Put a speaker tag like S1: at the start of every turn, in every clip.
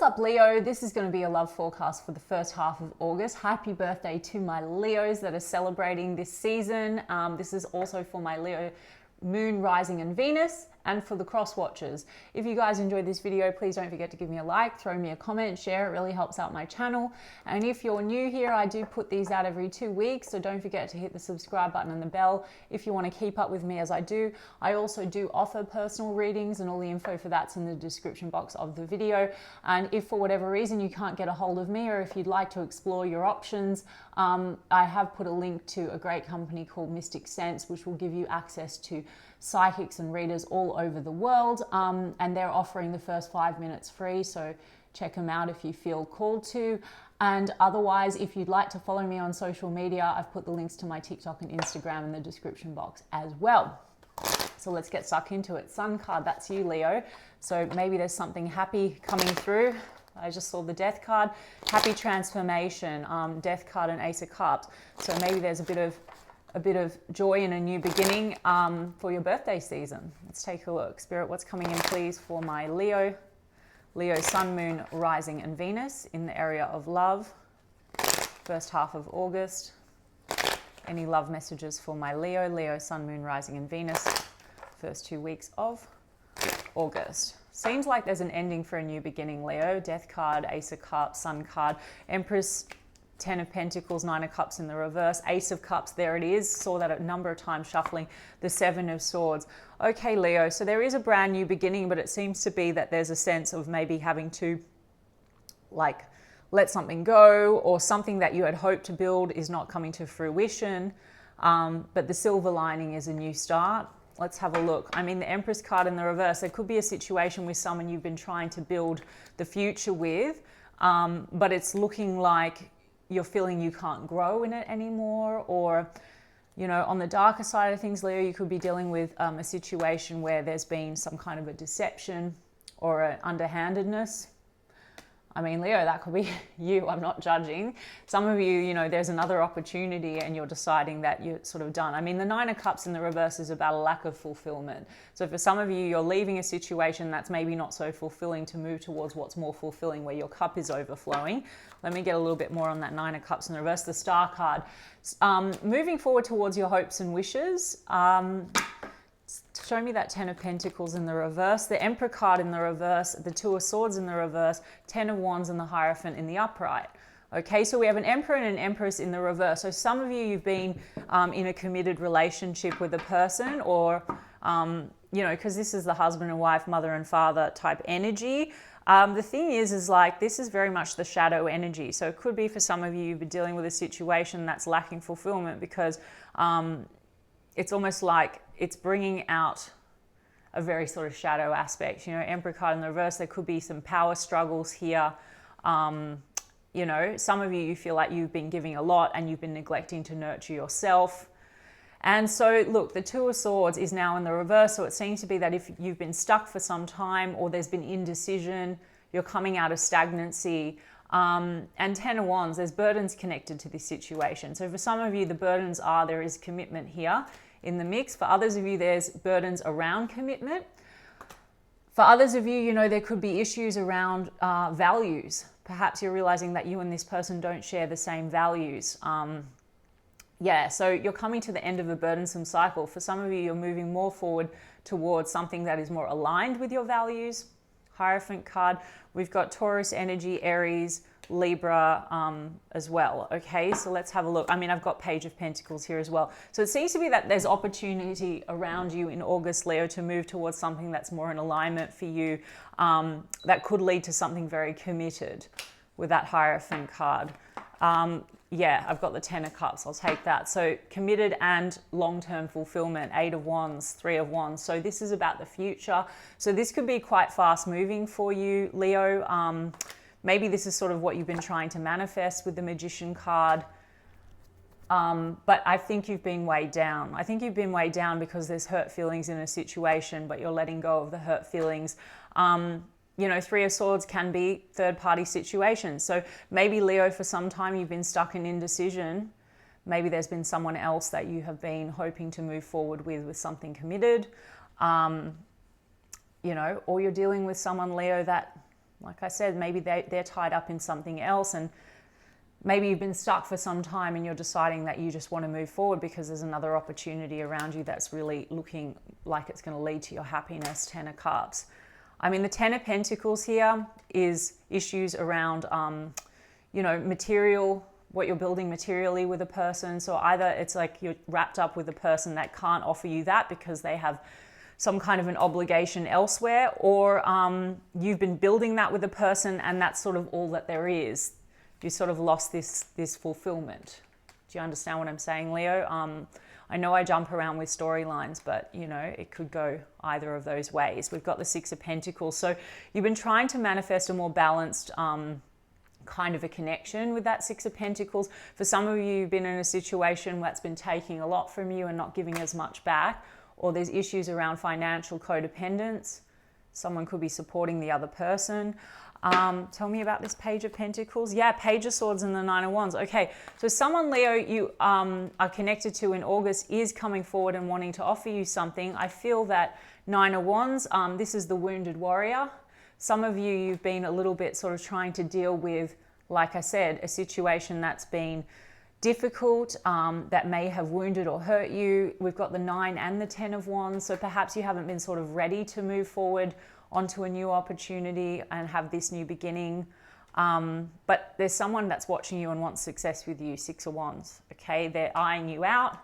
S1: What's up, Leo? This is going to be a love forecast for the first half of August. Happy birthday to my Leos that are celebrating this season. This is also for my Leo moon, rising and Venus, and for the cross watchers. If you guys enjoyed this video, please don't forget to give me a like, throw me a comment, share. It really helps out my channel. And if you're new here, I do put these out every 2 weeks, so don't forget to hit the subscribe button and the bell if you want to keep up with me as I do. I also do offer personal readings, and all the info for that's in the description box of the video. And if for whatever reason you can't get a hold of me, or if you'd like to explore your options, I have put a link to a great company called Mystic Sense, which will give you access to psychics and readers all over the world, and they're offering the first 5 minutes free, so check them out if you feel called to. And otherwise, if you'd like to follow me on social media, I've put the links to my TikTok and Instagram in the description box as well. So let's get stuck into it. Sun card, that's you, Leo. So maybe there's something happy coming through. I just saw the Death card, happy transformation, Death card and Ace of Cups. So maybe there's a bit of joy and a new beginning for your birthday season. Let's take a look. Spirit, what's coming in, please, for my Leo? Leo, Sun, Moon, Rising and Venus in the area of love. First half of August. Any love messages for my Leo? Leo, Sun, Moon, Rising and Venus. First 2 weeks of August. Seems like there's an ending for a new beginning, Leo. Death card, Ace of Cups, Sun card, Empress, 10 of Pentacles, 9 of Cups in the reverse, Ace of Cups, there it is. Saw that a number of times shuffling, the 7 of Swords. Okay, Leo, so there is a brand new beginning, but it seems to be that there's a sense of maybe having to like let something go, or something that you had hoped to build is not coming to fruition. But the silver lining is a new start. Let's have a look. I mean, the Empress card in the reverse, there could be a situation with someone you've been trying to build the future with, but it's looking like you're feeling you can't grow in it anymore. Or, you know, on the darker side of things, Leo, you could be dealing with a situation where there's been some kind of a deception or an underhandedness. I mean, Leo, that could be you. I'm not judging. Some of you, you know, there's another opportunity and you're deciding that you're sort of done. I mean, the 9 of Cups in the reverse is about a lack of fulfillment. So for some of you, you're leaving a situation that's maybe not so fulfilling to move towards what's more fulfilling, where your cup is overflowing. Let me get a little bit more on that 9 of Cups in the reverse, the Star card. Moving forward towards your hopes and wishes. Show me that 10 of Pentacles in the reverse, the Emperor card in the reverse, the 2 of Swords in the reverse, 10 of Wands and the Hierophant in the upright. Okay, so we have an Emperor and an Empress in the reverse. So some of you, you've been in a committed relationship with a person, or, you know, because this is the husband and wife, mother and father type energy. The thing is like, this is very much the shadow energy. So it could be for some of you, you've been dealing with a situation that's lacking fulfillment because it's almost like it's bringing out a very sort of shadow aspect. You know, Emperor card in the reverse, there could be some power struggles here. You know, some of you feel like you've been giving a lot and you've been neglecting to nurture yourself. And so, look, the 2 of Swords is now in the reverse. So it seems to be that if you've been stuck for some time, or there's been indecision, you're coming out of stagnancy. And 10 of Wands, there's burdens connected to this situation. So for some of you, the burdens are there is commitment here in the mix. For others of you, there's burdens around commitment. For others of you, you know, there could be issues around values. Perhaps you're realizing that you and this person don't share the same values. Yeah, so you're coming to the end of a burdensome cycle. For some of you, you're moving more forward towards something that is more aligned with your values. Hierophant card, we've got Taurus energy, Aries, Libra as well. Okay, so let's have a look. I mean, I've got Page of Pentacles here as well. So it seems to be that there's opportunity around you in August, Leo, to move towards something that's more in alignment for you, that could lead to something very committed with that Hierophant card. Yeah, I've got the 10 of Cups. I'll take that. So committed and long-term fulfillment, 8 of Wands, 3 of Wands. So this is about the future. So this could be quite fast moving for you, Leo. Maybe this is sort of what you've been trying to manifest with the Magician card. But I think you've been weighed down. I think you've been weighed down because there's hurt feelings in a situation, but you're letting go of the hurt feelings. You know, 3 of Swords can be third-party situations. So maybe, Leo, for some time you've been stuck in indecision. Maybe there's been someone else that you have been hoping to move forward with something committed. You know, or you're dealing with someone, Leo, that Like I said, maybe they're tied up in something else, and maybe you've been stuck for some time and you're deciding that you just want to move forward because there's another opportunity around you that's really looking like it's going to lead to your happiness. 10 of Cups. I mean, the 10 of Pentacles here is issues around, material, what you're building materially with a person. So either it's like you're wrapped up with a person that can't offer you that because they have some kind of an obligation elsewhere, or you've been building that with a person and that's sort of all that there is. You sort of lost this fulfillment. Do you understand what I'm saying, Leo? I know I jump around with storylines, but it could go either of those ways. We've got the 6 of Pentacles. So you've been trying to manifest a more balanced kind of a connection with that 6 of Pentacles. For some of you, you've been in a situation that's been taking a lot from you and not giving as much back, or there's issues around financial codependence. Someone could be supporting the other person. Tell me about this Page of Pentacles. Yeah, Page of Swords and the 9 of Wands. Okay, so someone, Leo, you are connected to in August is coming forward and wanting to offer you something. I feel that 9 of Wands, this is the wounded warrior. Some of you, you've been a little bit sort of trying to deal with, like I said, a situation that's been difficult, that may have wounded or hurt you. We've got the 9 and the 10 of Wands, so perhaps you haven't been sort of ready to move forward onto a new opportunity and have this new beginning. But there's someone that's watching you and wants success with you. 6 of Wands. Okay, they're eyeing you out.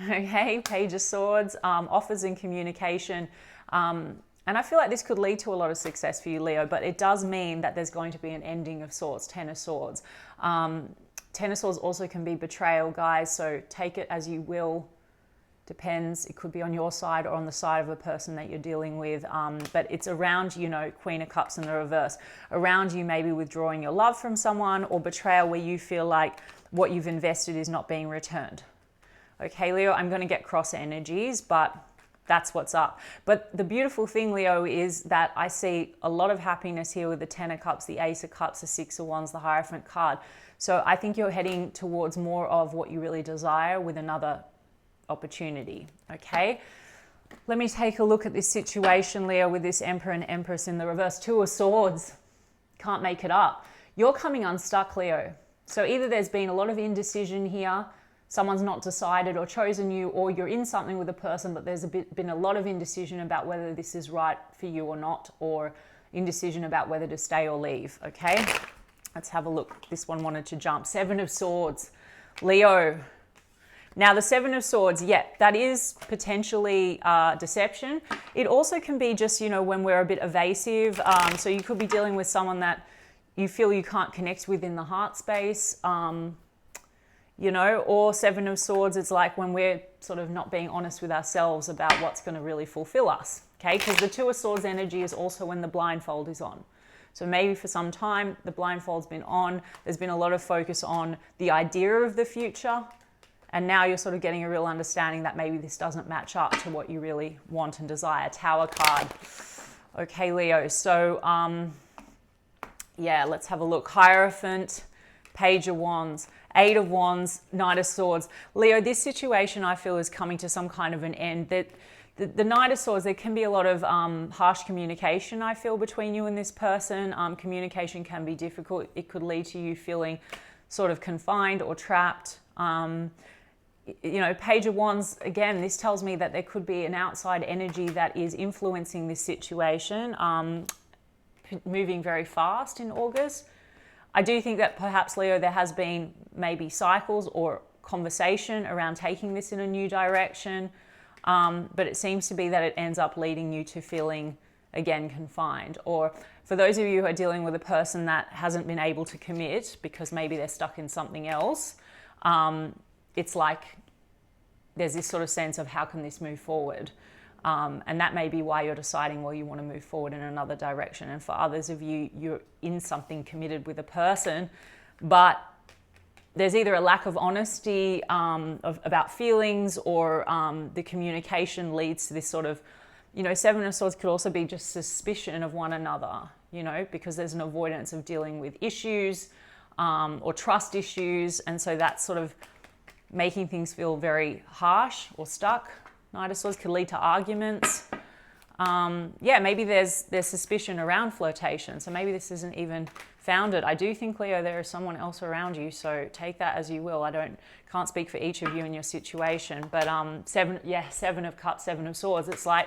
S1: Okay, Page of Swords, offers and communication. And I feel like this could lead to a lot of success for you, Leo, but it does mean that there's going to be an ending of sorts. 10 of Swords. 10 of Swords also can be betrayal, guys, so take it as you will. Depends. It could be on your side or on the side of a person that you're dealing with. But it's around, Queen of Cups in the reverse. Around you maybe withdrawing your love from someone, or betrayal where you feel like what you've invested is not being returned. Okay, Leo, I'm going to get cross energies, but that's what's up. But the beautiful thing, Leo, is that I see a lot of happiness here with the 10 of Cups, the Ace of Cups, the 6 of Wands, the Hierophant card. So I think you're heading towards more of what you really desire with another opportunity. Okay, let me take a look at this situation, Leo, with this Emperor and Empress in the reverse. 2 of Swords. Can't make it up. You're coming unstuck, Leo. So either there's been a lot of indecision here, someone's not decided or chosen you, or you're in something with a person, but there's been a lot of indecision about whether this is right for you or not, or indecision about whether to stay or leave. Okay, let's have a look. This one wanted to jump. 7 of Swords. Leo. Now, the 7 of Swords, yeah, that is potentially deception. It also can be just, when we're a bit evasive. So you could be dealing with someone that you feel you can't connect with in the heart space, or 7 of Swords is like when we're sort of not being honest with ourselves about what's going to really fulfill us, okay? Because the 2 of Swords energy is also when the blindfold is on. So maybe for some time, the blindfold's been on. There's been a lot of focus on the idea of the future. And now you're sort of getting a real understanding that maybe this doesn't match up to what you really want and desire. Tower card. Okay, Leo. So, let's have a look. Hierophant, Page of Wands, 8 of Wands, Knight of Swords. Leo, this situation I feel is coming to some kind of an end. The Knight of Swords, there can be a lot of harsh communication, I feel, between you and this person. Communication can be difficult. It could lead to you feeling sort of confined or trapped. Page of Wands, again, this tells me that there could be an outside energy that is influencing this situation, moving very fast in August. I do think that perhaps, Leo, there has been maybe cycles or conversation around taking this in a new direction, but it seems to be that it ends up leading you to feeling, again, confined. Or for those of you who are dealing with a person that hasn't been able to commit because maybe they're stuck in something else, it's like there's this sort of sense of how can this move forward? And that may be why you're deciding, well, you want to move forward in another direction. And for others of you, you're in something committed with a person, but there's either a lack of honesty about feelings, or the communication leads to this sort of, 7 of Swords could also be just suspicion of one another, because there's an avoidance of dealing with issues or trust issues. And so that's sort of making things feel very harsh or stuck. Knight of Swords could lead to arguments. Yeah, maybe there's suspicion around flirtation. So maybe this isn't even founded. I do think, Leo, there is someone else around you. So take that as you will. Can't speak for each of you in your situation. But Seven of Cups, Seven of Swords. It's like,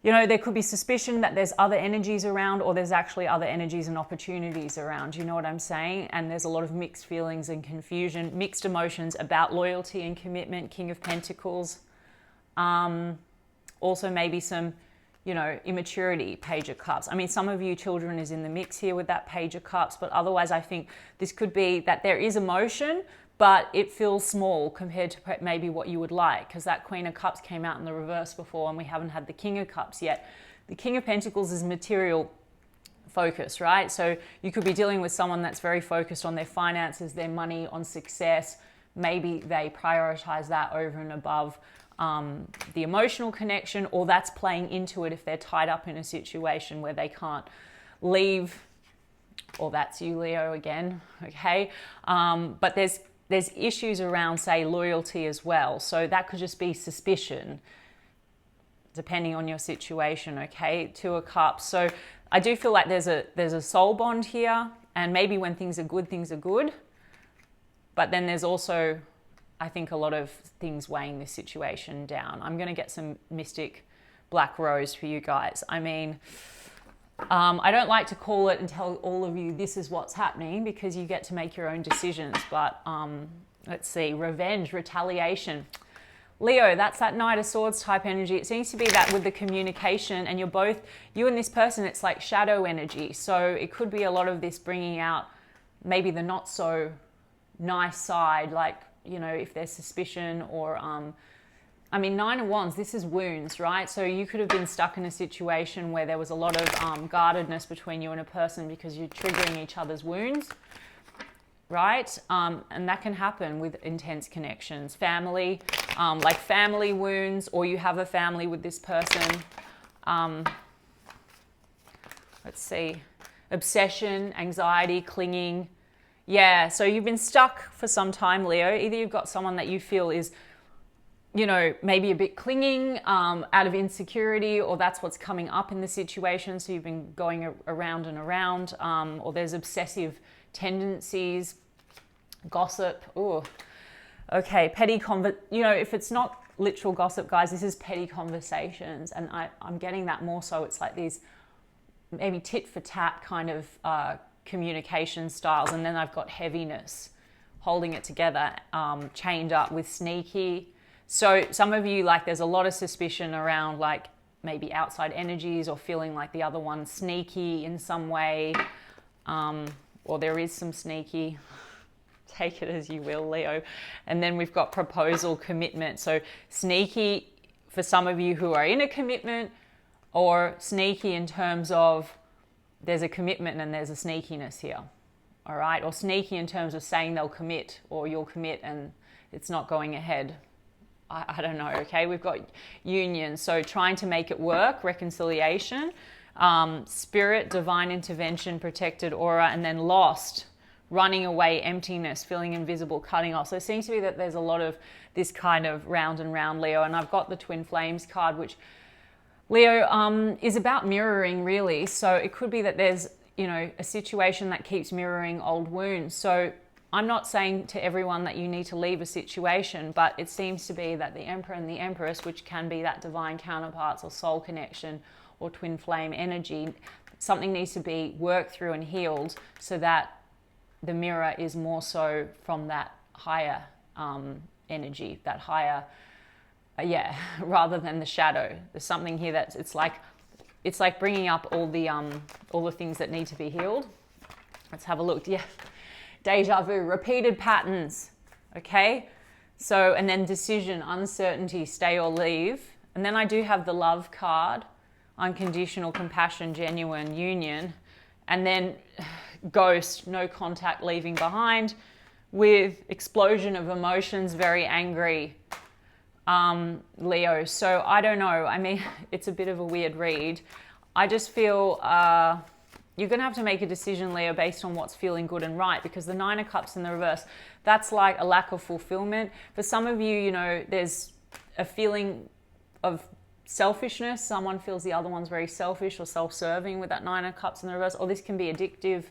S1: you know, there could be suspicion that there's other energies around, or there's actually other energies and opportunities around. You know what I'm saying? And there's a lot of mixed feelings and confusion, mixed emotions about loyalty and commitment. King of Pentacles. Also maybe some, you know, immaturity, Page of Cups. I mean, some of you children is in the mix here with that Page of Cups, but otherwise I think this could be that there is emotion, but it feels small compared to maybe what you would like, because that Queen of Cups came out in the reverse before and we haven't had the King of Cups yet. The King of Pentacles is material focus, right? So you could be dealing with someone that's very focused on their finances, their money, on success. Maybe they prioritize that over and above the emotional connection, or that's playing into it if they're tied up in a situation where they can't leave, or that's you, Leo, again, okay? But there's issues around, say, loyalty as well. So that could just be suspicion, depending on your situation, okay? Two of Cups. So I do feel like there's a soul bond here, and maybe when things are good. But then there's also, I think, a lot of things weighing this situation down. I'm going to get some Mystic Black Rose for you guys. I mean, I don't like to call it and tell all of you this is what's happening, because you get to make your own decisions. But let's see, revenge, retaliation. Leo, that's that Knight of Swords type energy. It seems to be that with the communication, and you and this person, it's like shadow energy. So it could be a lot of this bringing out maybe the not so nice side, like, you know, if there's suspicion, or I mean, Nine of Wands, this is wounds, right? So you could have been stuck in a situation where there was a lot of guardedness between you and a person because you're triggering each other's wounds, right? And that can happen with intense connections. Family, like family wounds, or you have a family with this person. Let's see, obsession, anxiety, clinging. Yeah, so you've been stuck for some time, Leo. Either you've got someone that you feel is, you know, maybe a bit clinging out of insecurity, or that's what's coming up in the situation. So you've been going around and around, or there's obsessive tendencies, gossip. Oh, okay, you know, if it's not literal gossip, guys, this is petty conversations. And I'm getting that more so. It's like these maybe tit for tat kind of communication styles. And then I've got heaviness, holding it together, chained up with sneaky. So some of you, like, there's a lot of suspicion around, like, maybe outside energies, or feeling like the other one's sneaky in some way, or there is some sneaky. Take it as you will, Leo. And then we've got proposal, commitment. So sneaky for some of you who are in a commitment, or sneaky in terms of there's a commitment and there's a sneakiness here, all right? Or sneaky in terms of saying they'll commit, or you'll commit and it's not going ahead. I don't know, okay? We've got union, so trying to make it work, reconciliation, spirit, divine intervention, protected aura, and then lost, running away, emptiness, feeling invisible, cutting off. So it seems to be that there's a lot of this kind of round and round, Leo. And I've got the Twin Flames card, which, Leo, is about mirroring, really. So it could be that there's, you know, a situation that keeps mirroring old wounds. So I'm not saying to everyone that you need to leave a situation, but it seems to be that the Emperor and the Empress, which can be that divine counterparts or soul connection or twin flame energy, something needs to be worked through and healed, so that the mirror is more so from that higher energy, that higher, rather than the shadow. There's something here that's, it's like bringing up all the things that need to be healed. Let's have a look. Yeah. Déjà vu, repeated patterns, okay? So, and then decision, uncertainty, stay or leave. And then I do have the love card, unconditional compassion, genuine union. And then ghost, no contact, leaving behind, with explosion of emotions, very angry, Leo. So I don't know. I mean, it's a bit of a weird read. I just feel you're going to have to make a decision, Leo, based on what's feeling good and right, because the Nine of Cups in the reverse, that's like a lack of fulfillment. For some of you, you know, there's a feeling of selfishness. Someone feels the other one's very selfish or self-serving with that Nine of Cups in the reverse, or this can be addictive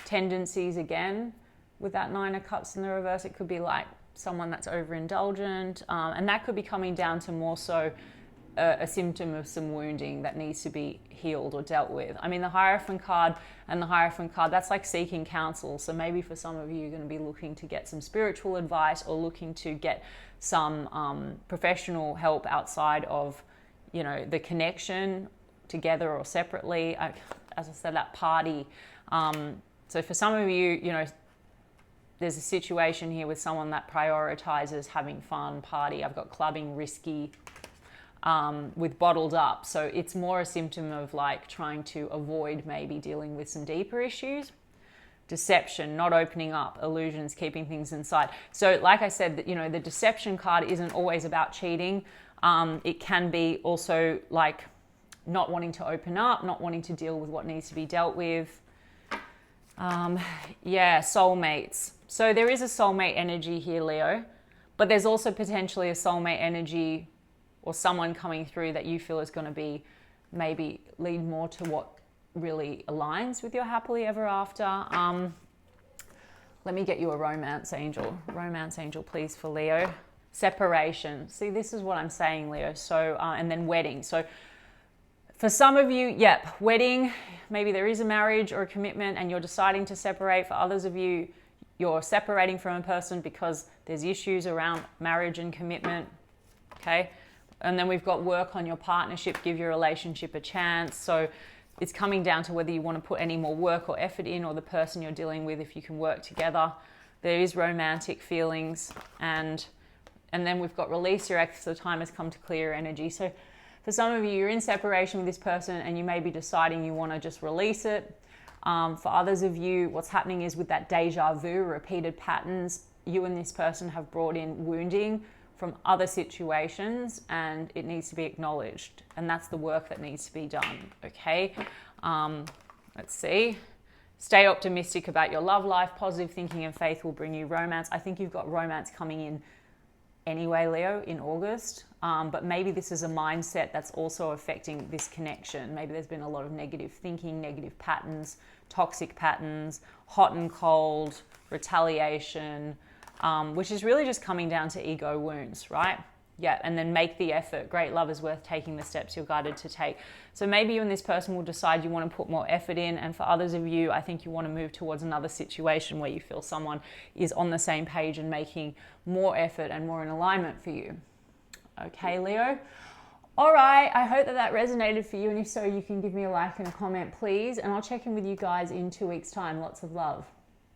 S1: tendencies again with that Nine of Cups in the reverse. It could be like someone that's overindulgent, and that could be coming down to more so a symptom of some wounding that needs to be healed or dealt with. I mean, the Hierophant card and the Hierophant card, that's like seeking counsel. So maybe for some of you, you're going to be looking to get some spiritual advice or looking to get some professional help outside of, you know, the connection together or separately. As I said, that party. So for some of you, you know, there's a situation here with someone that prioritizes having fun, party. I've got clubbing, risky, with bottled up. So it's more a symptom of like trying to avoid maybe dealing with some deeper issues. Deception, not opening up, illusions, keeping things inside. So like I said, you know, the deception card isn't always about cheating. It can be also like not wanting to open up, not wanting to deal with what needs to be dealt with. Yeah, soulmates. So there is a soulmate energy here, Leo, but there's also potentially a soulmate energy or someone coming through that you feel is going to be maybe lead more to what really aligns with your happily ever after. Let me get you a romance angel. Romance angel, please, for Leo. Separation. See, this is what I'm saying, Leo. So, and then wedding. So for some of you, yep, wedding, maybe there is a marriage or a commitment and you're deciding to separate. For others of you, you're separating from a person because there's issues around marriage and commitment, okay? And then we've got work on your partnership, give your relationship a chance. So it's coming down to whether you want to put any more work or effort in, or the person you're dealing with, if you can work together. There is romantic feelings, and then we've got release your ex, the time has come to clear your energy. So for some of you, you're in separation with this person and you may be deciding you want to just release it. For others of you, what's happening is with that deja vu, repeated patterns, you and this person have brought in wounding from other situations and it needs to be acknowledged. And that's the work that needs to be done, okay? Let's see. Stay optimistic about your love life. Positive thinking and faith will bring you romance. I think you've got romance coming in anyway, Leo, in August. But maybe this is a mindset that's also affecting this connection. Maybe there's been a lot of negative thinking, negative patterns, toxic patterns, hot and cold, retaliation, which is really just coming down to ego wounds, right? Yeah, and then make the effort. Great love is worth taking the steps you're guided to take. So maybe you and this person will decide you want to put more effort in. And for others of you, I think you want to move towards another situation where you feel someone is on the same page and making more effort and more in alignment for you. Okay, Leo? All right, I hope that resonated for you. And if so, you can give me a like and a comment, please. And I'll check in with you guys in 2 weeks' time. Lots of love.